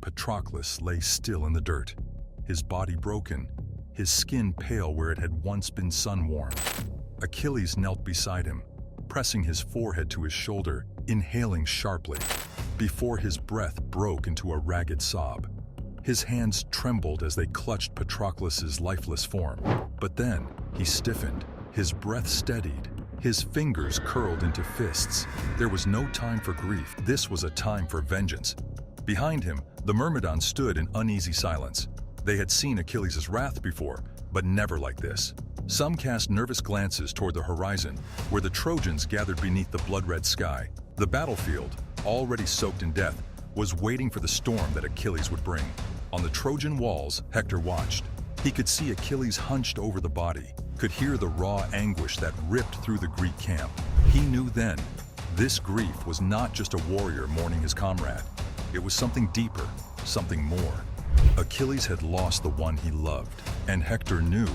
Patroclus lay still in the dirt, his body broken, his skin pale where it had once been sun-warmed. Achilles knelt beside him, pressing his forehead to his shoulder, inhaling sharply, before his breath broke into a ragged sob. His hands trembled as they clutched Patroclus's lifeless form. But then he stiffened, his breath steadied, his fingers curled into fists. There was no time for grief. This was a time for vengeance. Behind him, the Myrmidons stood in uneasy silence. They had seen Achilles' wrath before, but never like this. Some cast nervous glances toward the horizon, where the Trojans gathered beneath the blood-red sky. The battlefield, already soaked in death, was waiting for the storm that Achilles would bring. On the Trojan walls, Hector watched. He could see Achilles hunched over the body, could hear the raw anguish that ripped through the Greek camp. He knew then, this grief was not just a warrior mourning his comrade. It was something deeper, something more. Achilles had lost the one he loved, and Hector knew,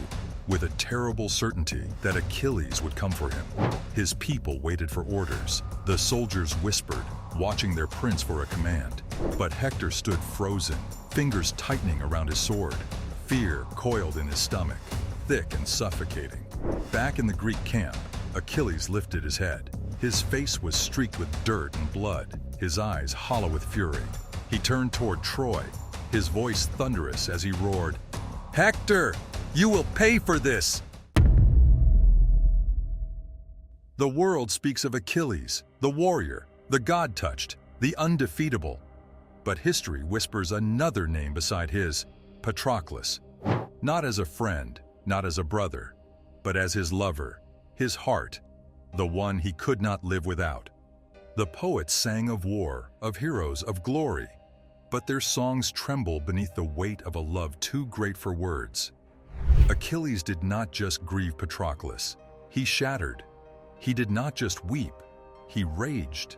with a terrible certainty, that Achilles would come for him. His people waited for orders. The soldiers whispered, watching their prince for a command. But Hector stood frozen, fingers tightening around his sword, fear coiled in his stomach, thick and suffocating. Back in the Greek camp, Achilles lifted his head. His face was streaked with dirt and blood, his eyes hollow with fury. He turned toward Troy, his voice thunderous as he roared, "Hector, you will pay for this!" The world speaks of Achilles, the warrior, the god-touched, the undefeatable. But history whispers another name beside his, Patroclus. Not as a friend, not as a brother, but as his lover, his heart, the one he could not live without. The poets sang of war, of heroes, of glory, but their songs tremble beneath the weight of a love too great for words. Achilles did not just grieve Patroclus, he shattered. He did not just weep, he raged.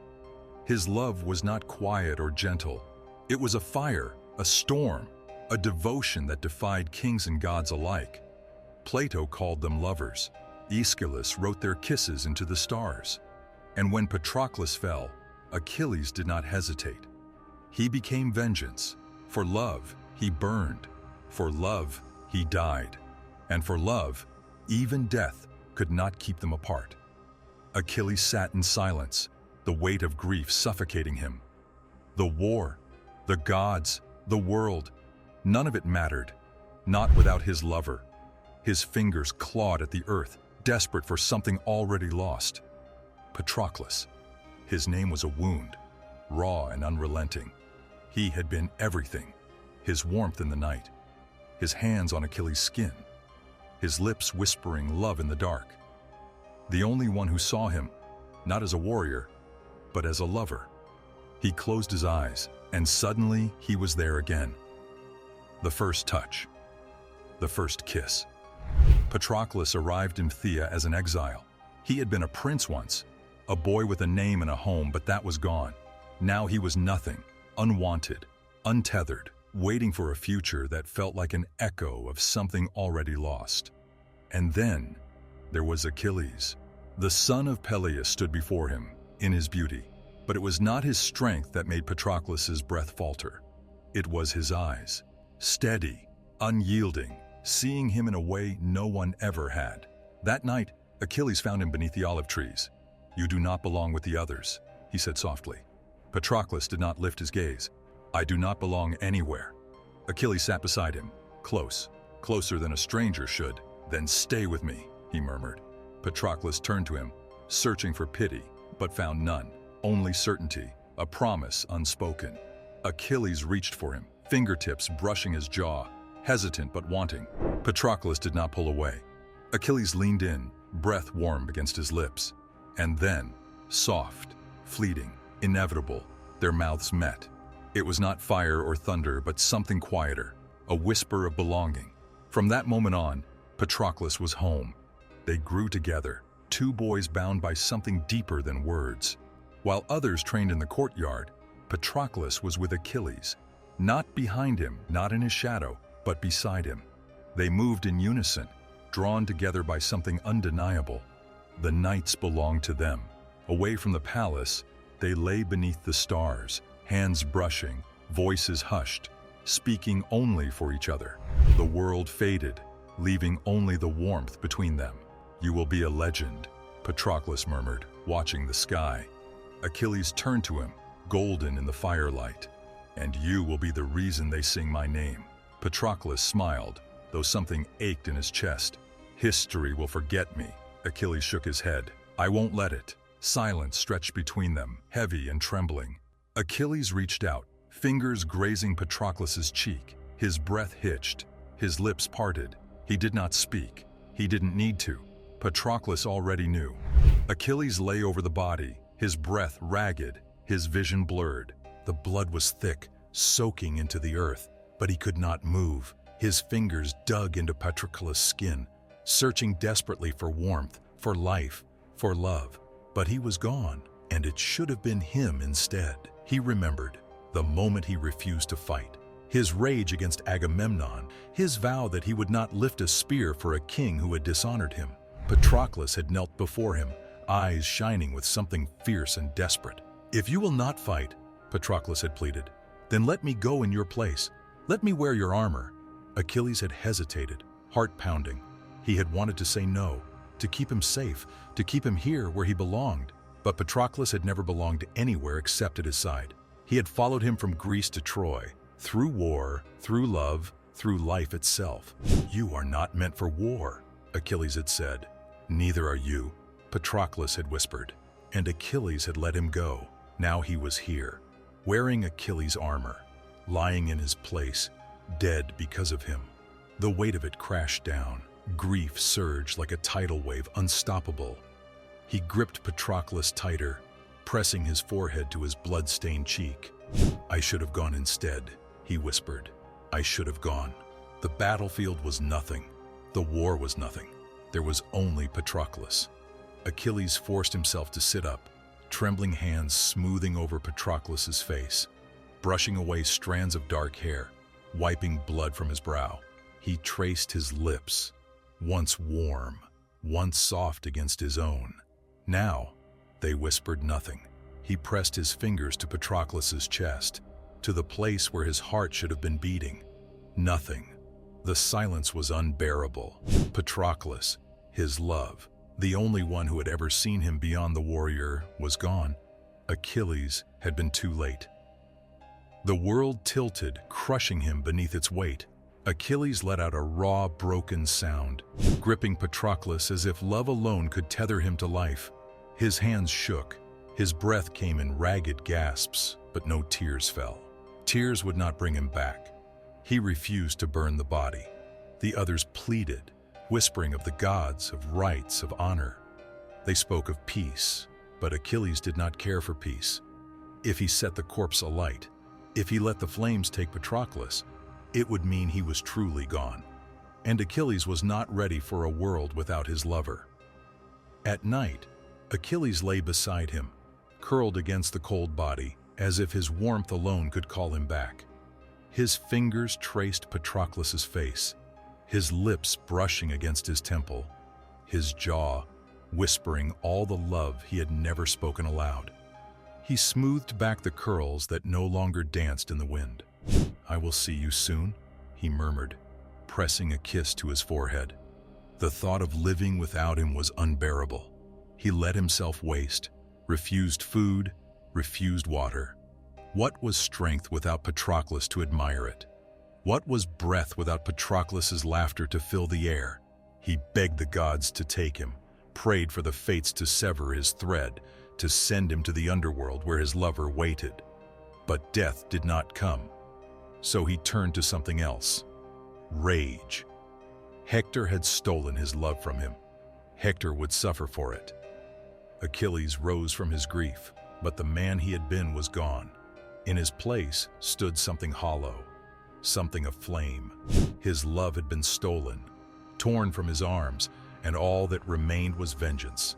His love was not quiet or gentle. It was a fire, a storm, a devotion that defied kings and gods alike. Plato called them lovers. Aeschylus wrote their kisses into the stars. And when Patroclus fell, Achilles did not hesitate. He became vengeance. For love, he burned. For love, he died. And for love, even death could not keep them apart. Achilles sat in silence, the weight of grief suffocating him. The war, the gods, the world, none of it mattered, not without his lover. His fingers clawed at the earth, desperate for something already lost. Patroclus. His name was a wound, raw and unrelenting. He had been everything, his warmth in the night, his hands on Achilles' skin, his lips whispering love in the dark. The only one who saw him, not as a warrior, but as a lover. He closed his eyes, and suddenly he was there again. The first touch, the first kiss. Patroclus arrived in Phthia as an exile. He had been a prince once, a boy with a name and a home, but that was gone. Now he was nothing, unwanted, untethered, waiting for a future that felt like an echo of something already lost. And then there was Achilles. The son of Peleus stood before him, in his beauty. But it was not his strength that made Patroclus's breath falter. It was his eyes, steady, unyielding, seeing him in a way no one ever had. That night, Achilles found him beneath the olive trees. "You do not belong with the others," he said softly. Patroclus did not lift his gaze. "I do not belong anywhere." Achilles sat beside him, close, closer than a stranger should. "Then stay with me," he murmured. Patroclus turned to him, searching for pity, but found none. Only certainty, a promise unspoken. Achilles reached for him, fingertips brushing his jaw, hesitant but wanting. Patroclus did not pull away. Achilles leaned in, breath warm against his lips. And then, soft, fleeting, inevitable, their mouths met. It was not fire or thunder, but something quieter, a whisper of belonging. From that moment on, Patroclus was home. They grew together, two boys bound by something deeper than words. While others trained in the courtyard, Patroclus was with Achilles, not behind him, not in his shadow, but beside him. They moved in unison, drawn together by something undeniable. The nights belonged to them. Away from the palace, they lay beneath the stars, hands brushing, Voices hushed, speaking only for each other. The world faded, leaving only the warmth between them. "You will be a legend," Patroclus murmured, watching the sky. Achilles turned to him, golden in the firelight. "And you will be the reason they sing my name." Patroclus smiled, though something ached in his chest. "History will forget me." Achilles shook his head. "I won't let it." Silence stretched between them, heavy and trembling. Achilles reached out, fingers grazing Patroclus's cheek. His breath hitched, his lips parted. He did not speak. He didn't need to. Patroclus already knew. Achilles lay over the body, his breath ragged, his vision blurred. The blood was thick, soaking into the earth, but he could not move. His fingers dug into Patroclus' skin, searching desperately for warmth, for life, for love. But he was gone, and it should have been him instead. He remembered the moment he refused to fight, his rage against Agamemnon, his vow that he would not lift a spear for a king who had dishonored him. Patroclus had knelt before him, eyes shining with something fierce and desperate. "If you will not fight," Patroclus had pleaded, "then let me go in your place. Let me wear your armor." Achilles had hesitated, heart pounding. He had wanted to say no, to keep him safe, to keep him here where he belonged. But Patroclus had never belonged anywhere except at his side. He had followed him from Greece to Troy, through war, through love, through life itself. "You are not meant for war," Achilles had said. "Neither are you," Patroclus had whispered. And Achilles had let him go. Now he was here, wearing Achilles' armor, lying in his place, dead because of him. The weight of it crashed down. Grief surged like a tidal wave, unstoppable. He gripped Patroclus tighter, pressing his forehead to his blood-stained cheek. "I should have gone instead," he whispered. "I should have gone." The battlefield was nothing. The war was nothing. There was only Patroclus. Achilles forced himself to sit up, trembling hands smoothing over Patroclus's face, brushing away strands of dark hair, wiping blood from his brow. He traced his lips, once warm, once soft against his own. Now, they whispered nothing. He pressed his fingers to Patroclus's chest, to the place where his heart should have been beating. Nothing. The silence was unbearable. Patroclus, his love, the only one who had ever seen him beyond the warrior, was gone. Achilles had been too late. The world tilted, crushing him beneath its weight. Achilles let out a raw, broken sound, gripping Patroclus as if love alone could tether him to life. His hands shook. His breath came in ragged gasps, but no tears fell. Tears would not bring him back. He refused to burn the body. The others pleaded, whispering of the gods, of rights, of honor. They spoke of peace, but Achilles did not care for peace. If he set the corpse alight, if he let the flames take Patroclus, it would mean he was truly gone. And Achilles was not ready for a world without his lover. At night, Achilles lay beside him, curled against the cold body, as if his warmth alone could call him back. His fingers traced Patroclus's face, his lips brushing against his temple, his jaw whispering all the love he had never spoken aloud. He smoothed back the curls that no longer danced in the wind. "I will see you soon," he murmured, pressing a kiss to his forehead. The thought of living without him was unbearable. He let himself waste, refused food, refused water. What was strength without Patroclus to admire it? What was breath without Patroclus's laughter to fill the air? He begged the gods to take him, prayed for the fates to sever his thread, to send him to the underworld where his lover waited. But death did not come. So he turned to something else. Rage. Hector had stolen his love from him. Hector would suffer for it. Achilles rose from his grief, but the man he had been was gone. In his place stood something hollow, something aflame. His love had been stolen, torn from his arms, and all that remained was vengeance.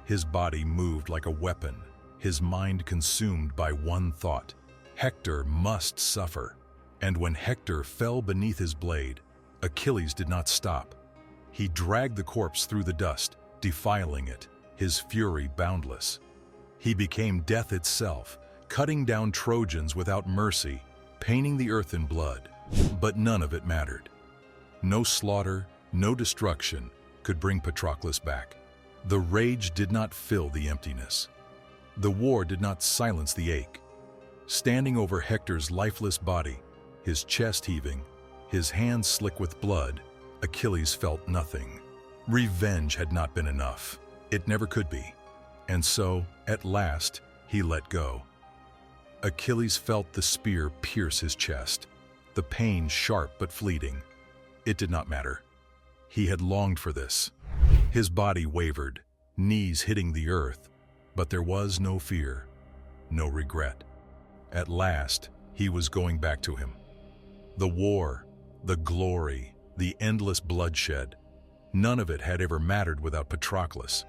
His body moved like a weapon, his mind consumed by one thought: Hector must suffer. And when Hector fell beneath his blade, Achilles did not stop. He dragged the corpse through the dust, defiling it, his fury boundless. He became death itself, cutting down Trojans without mercy, painting the earth in blood, but none of it mattered. No slaughter, no destruction could bring Patroclus back. The rage did not fill the emptiness. The war did not silence the ache. Standing over Hector's lifeless body, his chest heaving, his hands slick with blood, Achilles felt nothing. Revenge had not been enough. It never could be. And so, at last, he let go. Achilles felt the spear pierce his chest, the pain sharp but fleeting. It did not matter. He had longed for this. His body wavered, knees hitting the earth, but there was no fear, no regret. At last, he was going back to him. The war, the glory, the endless bloodshed, none of it had ever mattered without Patroclus.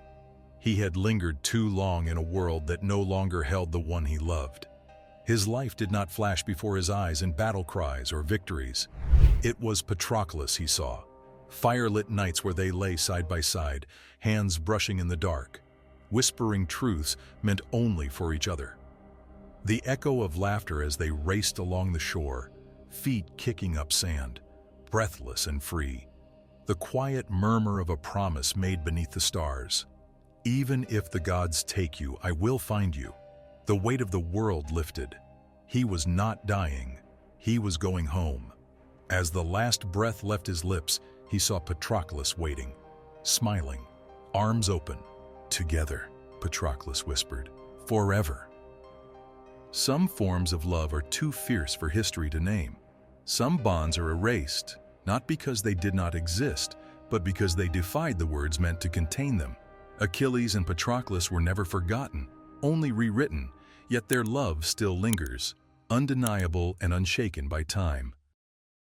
He had lingered too long in a world that no longer held the one he loved. His life did not flash before his eyes in battle cries or victories. It was Patroclus he saw, firelit nights where they lay side by side, hands brushing in the dark, whispering truths meant only for each other. The echo of laughter as they raced along the shore, feet kicking up sand, breathless and free. The quiet murmur of a promise made beneath the stars. Even if the gods take you, I will find you. The weight of the world lifted. He was not dying. He was going home. As the last breath left his lips, he saw Patroclus waiting, smiling, arms open. Together, Patroclus whispered, forever. Some forms of love are too fierce for history to name. Some bonds are erased, not because they did not exist, but because they defied the words meant to contain them. Achilles and Patroclus were never forgotten, only rewritten, yet their love still lingers, undeniable and unshaken by time.